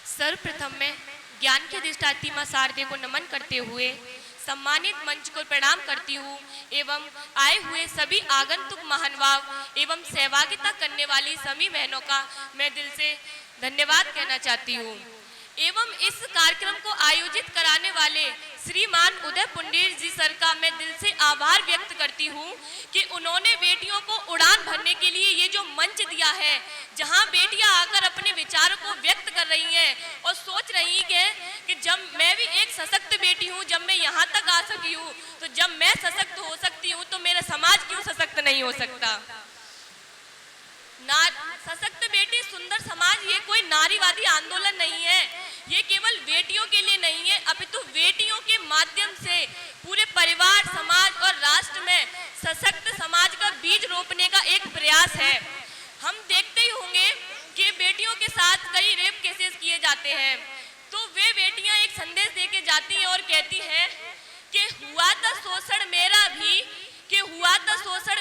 सर्वप्रथम मैं ज्ञान की अधिष्ठात्री मां शारदे को नमन करते हुए सम्मानित मंच को प्रणाम करती हूँ एवं आए हुए सभी आगंतुक महानुभाव एवं सहभागिता करने वाली सभी बहनों का मैं दिल से धन्यवाद कहना चाहती हूँ एवं इस कार्यक्रम को आयोजित कराने वाले श्रीमान उदय पुंडेर जी सर का मैं दिल से आभार व्यक्त करती हूँ कि उन्होंने बेटियों को उड़ान भरने के लिए ये जो मंच दिया है, जहाँ बेटियां आकर अपने विचारों को व्यक्त कर रही हैं और सोच रही हैं कि जब मैं भी एक सशक्त बेटी हूँ, जब मैं यहाँ तक आ सकी हूँ, तो जब मैं सशक्त हो सकती हूँ तो मेरा समाज क्यों सशक्त नहीं हो सकता। सशक्त बेटी सुंदर समाज ये कोई नारीवादी आंदोलन नहीं है, ये केवल बेटियों के लिए नहीं है, अपितु बेटियों के माध्यम से पूरे परिवार, समाज और राष्ट्र में सशक्त समाज का बीज रोपने का एक प्रयास है। हम देखते ही होंगे कि बेटियों के साथ कई रेप केसेस किए जाते हैं, तो वे बेटियां एक संदेश देके जाती हैं और कहती हैं कि हुआ था शोषण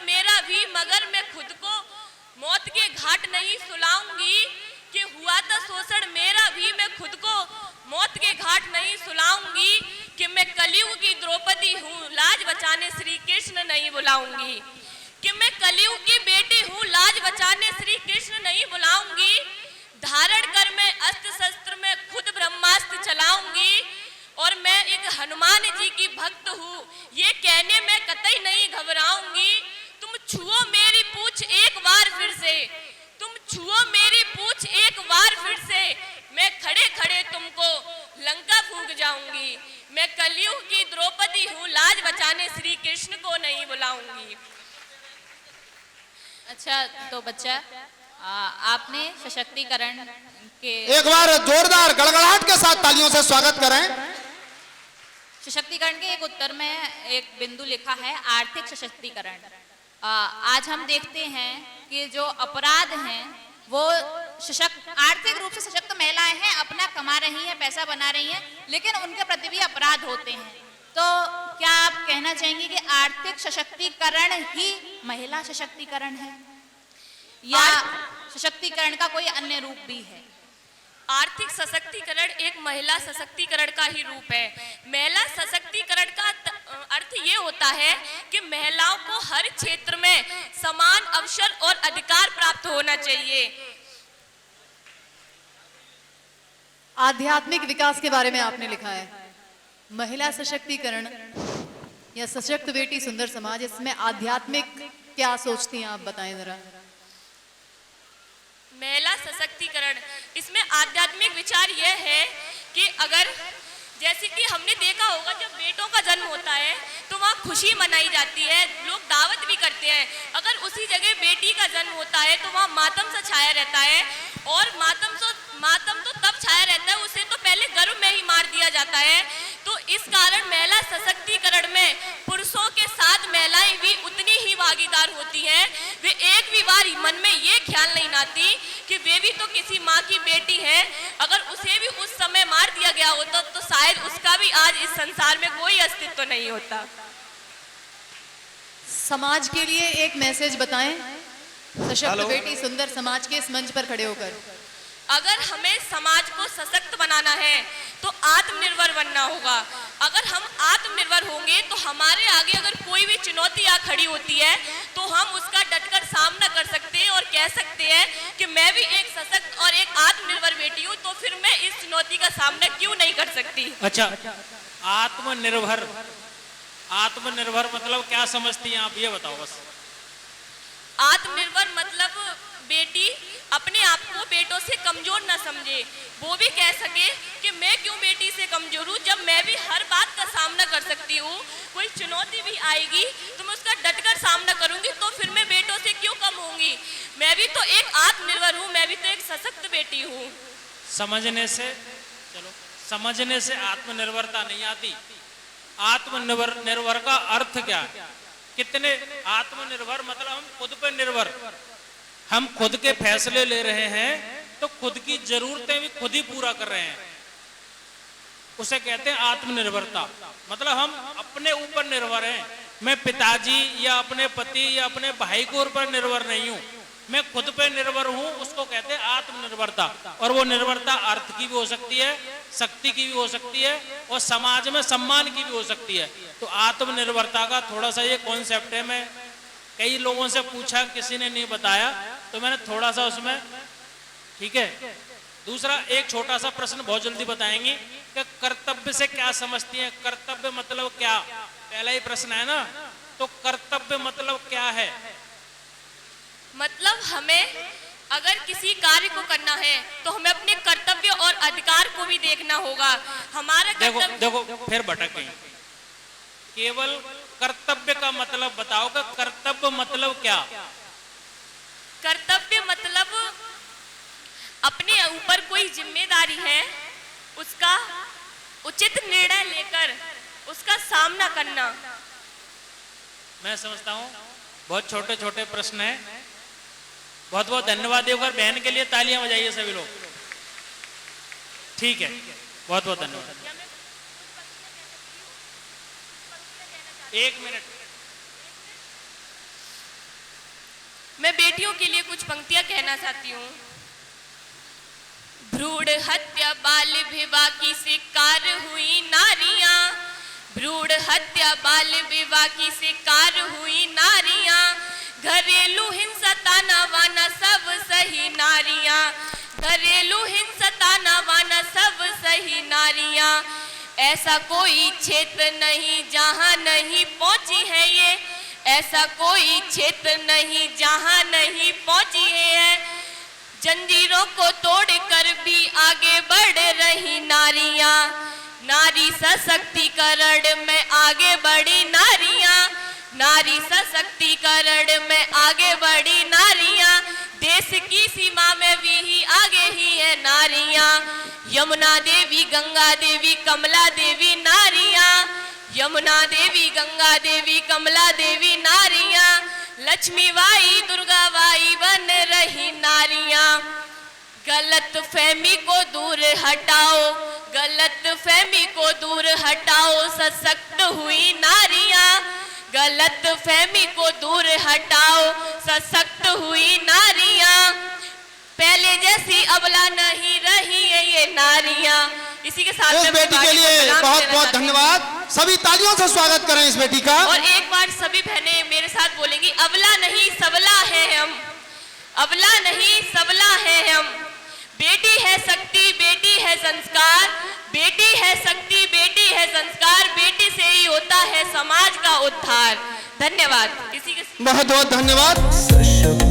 मेरा भी, मगर मैं खुद को मौत के घाट नहीं सुलाऊंगी, कि हुआ था शोषण मेरा भी, मैं खुद को मौत के घाट नहीं सुलाऊंगी, कि मैं कलयुग की द्रौपदी हूँ, लाज बचाने श्री कृष्ण नहीं बुलाऊंगी, कि मैं कलयुग की बेटी हूँ, लाज बचाने श्री कृष्ण नहीं बुलाऊंगी, धारण कर मैं अस्त्र शस्त्र में खुद ब्रह्मास्त्र चलाऊंगी, और मैं एक हनुमान जी की भक्त हूँ, ये कहने में कतई नहीं घबराऊंगी। तुम छुओ मेरी पूछ एक बार फिर से, तुम छुओ मेरी पूछ एक बार फिर से, मैं खड़े खड़े तुमको लंका फूंक जाऊंगी, मैं कलयुग की द्रौपदी हूँ, लाज बचाने श्री कृष्ण को नहीं बुलाऊंगी। अच्छा, तो बच्चा आपने सशक्तिकरण के एक बार जोरदार गड़गड़ाहट के साथ तालियों से स्वागत करें। सशक्तिकरण के एक उत्तर में एक बिंदु लिखा है आर्थिक सशक्तिकरण। आज हम देखते हैं कि जो अपराध हैं वो आर्थिक रूप से सशक्त महिलाएं हैं, अपना कमा रही हैं, पैसा बना रही हैं, लेकिन उनके प्रति भी अपराध होते हैं। तो क्या आप कहना चाहेंगे कि आर्थिक सशक्तिकरण ही महिला सशक्तिकरण है या सशक्तिकरण का कोई अन्य रूप भी है? आर्थिक सशक्तिकरण एक महिला सशक्तिकरण का ही रूप है। महिला सशक्तिकरण का अर्थ ये होता है कि महिलाओं को हर क्षेत्र में समान अवसर और अधिकार प्राप्त होना चाहिए। आध्यात्मिक विकास के बारे में आपने लिखा है, महिला सशक्तिकरण या सशक्त बेटी सुंदर समाज, इसमें आध्यात्मिक क्या सोचती हैं आप, बताएं जरा। महिला सशक्तिकरण, इसमें आध्यात्मिक विचार यह है कि अगर जैसे कि हमने देखा होगा जब बेटों का जन्म होता है तो वहाँ खुशी मनाई जाती है, लोग दावत भी करते हैं। अगर उसी जगह बेटी का जन्म होता है तो वहाँ मातम सा छाया रहता है, और मातम तो तब छाया रहता है, उसे तो पहले गर्भ में ही मार दिया जाता है। तो इस कारण महिला सशक्तिकरण में पुरुषों के साथ महिलाएं भी उतनी ही भागीदार होती हैं। वे एक भी बार मन में ये ख्याल नहीं आती कि वे भी तो किसी माँ की बेटी है, अगर उसे भी उस समय मार दिया गया होता तो शायद उसका भी आज इस संसार में कोई अस्तित्व नहीं होता। समाज के लिए एक मैसेज बताएं, सशक्त बेटी सुंदर समाज के इस मंच पर खड़े होकर। अगर हमें समाज को सशक्त बनाना है तो आत्मनिर्भर बनना होगा। अगर हम आत्मनिर्भर होंगे तो हमारे आगे अगर कोई भी चुनौती आ खड़ी होती है तो हम उसका डटकर सामना कर सकते हैं और कह सकते हैं कि मैं भी एक सशक्त और एक आत्मनिर्भर बेटी हूँ, तो फिर मैं इस चुनौती का सामना क्यों नहीं कर सकती। अच्छा, आत्मनिर्भर मतलब क्या समझती हैं आप, ये बताओ बस। आत्मनिर्भर मतलब बेटी अपने आप को बेटों से कमजोर ना समझे, वो भी कह सके कि मैं क्यों बेटी से कमजोर हूँ, जब मैं भी हर बात का सामना कर सकती हूँ, कोई चुनौती भी आएगी तो मैं उसका डटकर सामना करूंगी, तो फिर मैं बेटों से क्यों कम होंगी। मैं भी तो एक आत्मनिर्भर हूँ, मैं भी तो एक सशक्त बेटी हूँ। समझने से आत्मनिर्भरता नहीं आती। आत्मनिर्भर का अर्थ क्या है? कितने आत्मनिर्भर मतलब हम खुद पर निर्भर, हम खुद के फैसले ले रहे हैं, तो खुद की जरूरतें भी खुद ही पूरा कर रहे हैं, उसे कहते हैं आत्मनिर्भरता। मतलब हम अपने ऊपर निर्भर हैं। मैं पिताजी या अपने पति या अपने भाई के ऊपर निर्भर नहीं हूं, मैं खुद पे निर्भर हूं, उसको कहते हैं आत्मनिर्भरता। और वो निर्भरता अर्थ की भी हो सकती है, शक्ति की भी हो सकती है, और समाज में सम्मान की भी हो सकती है। तो आत्मनिर्भरता का थोड़ा सा ये कॉन्सेप्ट है। मैं कई लोगों से पूछा, किसी ने नहीं बताया, तो मैंने थोड़ा सा उसमें, ठीक है। दूसरा एक छोटा सा प्रश्न बहुत जल्दी बताएंगी कि कर्तव्य से क्या समझती है, कर्तव्य मतलब क्या? पहला ही प्रश्न है ना, तो कर्तव्य मतलब क्या है? मतलब हमें अगर किसी कार्य को करना है तो हमें अपने कर्तव्य और अधिकार को भी देखना होगा। हमारा देखो फिर भटक गई। केवल कर्तव्य का मतलब बताओ कि कर्तव्य मतलब क्या? कर्तव्य मतलब अपने ऊपर कोई जिम्मेदारी है, उसका उचित निर्णय लेकर उसका सामना करना। मैं समझता हूँ बहुत छोटे छोटे प्रश्न हैं। बहुत बहुत धन्यवाद देवकर बहन के लिए तालियां बजाइए सभी लोग। ठीक है, बहुत बहुत धन्यवाद। एक मिनट, मैं बेटियों के लिए कुछ पंक्तियां कहना चाहती हूँ। भ्रूण हत्या बाल विवाह की शिकार हुई नारियां, भ्रूण हत्या बाल विवाह की शिकार हुई नारियां, घरेलू हिंसा तानावाना सब सही नारियां, घरेलू हिंसा तानावाना सब सही नारियां। ऐसा कोई क्षेत्र नहीं जहां नहीं पहुंची है ये, ऐसा कोई क्षेत्र नहीं जहां नहीं पहुंची है। जंजीरों को तोड़कर भी आगे बढ़ रही नारियां, नारी सशक्तिकरण में आगे बढ़ी नारियां, नारी सशक्तिकरण में आगे बढ़ी नारियां। देश की सीमा में भी ही आगे ही है नारियां। यमुना देवी, गंगा देवी, कमला देवी नारियां, यमुना देवी, गंगा देवी, कमला देवी नारियां। लक्ष्मी बाई, दुर्गा बाई बन रही नारियां। गलत फहमी को दूर हटाओ, गलत फहमी को दूर हटाओ, सशक्त हुई नारियां। गलत फहमी को दूर हटाओ, सशक्त हुई नारियां। पहले जैसी अबला नहीं रही है ये नारियां। इसी के साथ इस बेटी के लिए बहुत बहुत धन्यवाद। सभी तालियों से स्वागत करें इस बेटी का। और एक बार सभी बहनें मेरे साथ बोलेंगी, अबला नहीं सबला है हम, अबला नहीं सबला है हम। बेटी है शक्ति, बेटी है संस्कार, बेटी है शक्ति, बेटी है संस्कार, बेटी से ही होता है समाज का उद्धार। धन्यवाद। इसी के बहुत बहुत धन्यवाद।